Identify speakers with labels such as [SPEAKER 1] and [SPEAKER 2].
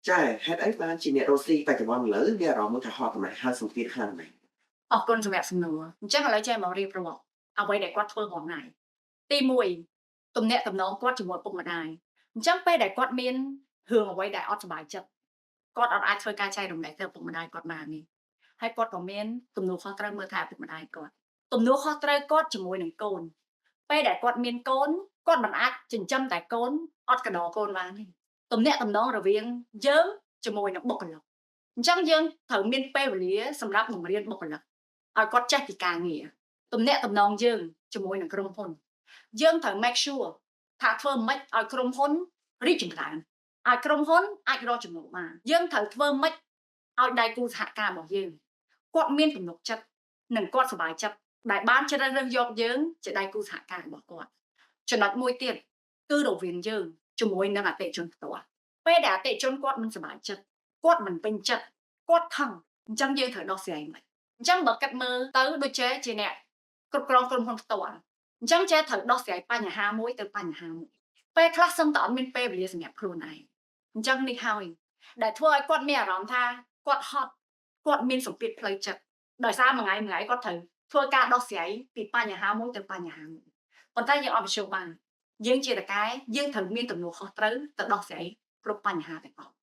[SPEAKER 1] ចាហេតុអីបានជាអ្នករស់ស៊ីបច្ចុប្បន្នឥឡូវមានអារម្មណ៍មួយថាហត់កំណៃហើយសម្ពាធខ្លាំងណាស់
[SPEAKER 2] អរគុណសម្រាប់សំណួរអញ្ចឹងឥឡូវចេះមករៀបរាប់អ្វីដែលគាត់ធ្វើរាល់ថ្ងៃទី1ទំនាក់ទំនងគាត់ជាមួយឪពុកម្ដាយអញ្ចឹងពេលដែលគាត់មានរឿងអ្វីដែលអត់សប្បាយចិត្តគាត់អត់អាចធ្វើការចែករំលែកទៅឪពុកម្ដាយគាត់បាននេះហើយគាត់ក៏មានទំនួលខុសត្រូវមើលថែឪពុកម្ដាយគាត់ទំនួលខុសត្រូវគាត់ជាមួយនឹងកូនពេលដែលគាត់មានកូនគាត់មិនអាចចិញ្ចឹមតែកូនអត់កដោកូនបានទេទំនាក់ទំនងរវាងយើងជាមួយនឹងបុគ្គលិកអញ្ចឹងយើងត្រូវមានពេលវេលាសម្រាប់បង្រៀនបុគ្គលិក ឲ្យគាត់ចេះពីការងារទំនាក់ទំនងយើងជាមួយនឹងក្រុមហ៊ុនយើងត្រូវ make sure ថាធ្វើម៉េចឲ្យក្រុមហ៊ុនរីកចម្រើនឲ្យក្រុមហ៊ុនអាចរកចំណូលបានយើងត្រូវធ្វើម៉េចឲ្យដៃគូសហការរបស់យើងគាត់មានទំនុកចិត្តនិងគាត់សប្បាយចិត្តដែលបានជ្រើសរើសយកយើងជាដៃគូសហការរបស់គាត់ចំណុចមួយទៀតគឺរវាងយើងជាមួយនឹងអតិថិជនផ្ទាល់ពេលដែលអតិថិជនគាត់មិនសប្បាយចិត្តគាត់មិនពេញចិត្តគាត់ខឹងអញ្ចឹងយើងត្រូវដោះស្រាយមិន អញ្ចឹងបើគិតមើលទៅដូចជាអ្នកគ្រប់គ្រងក្រុមហ៊ុនផ្ទាល់អញ្ចឹងចេះត្រូវដោះស្រាយបញ្ហាមួយទៅបញ្ហាមួយពេលខ្លះសឹងតែអត់មានពេលវេលាសម្រាប់ខ្លួនឯងអញ្ចឹងនេះហើយដែលធ្វើឲ្យគាត់មានអារម្មណ៍ថាគាត់ហត់គាត់មានសម្ពាធផ្លូវចិត្តដោយសារមួយថ្ងៃគាត់ត្រូវធ្វើការដោះស្រាយពីបញ្ហាមួយទៅបញ្ហាមួយប៉ុន្តែយើងអត់បញ្ជោបានយើងជាតកែយើងត្រូវមានទំនួលខុសត្រូវទៅដោះស្រាយគ្រប់បញ្ហាទាំងអស់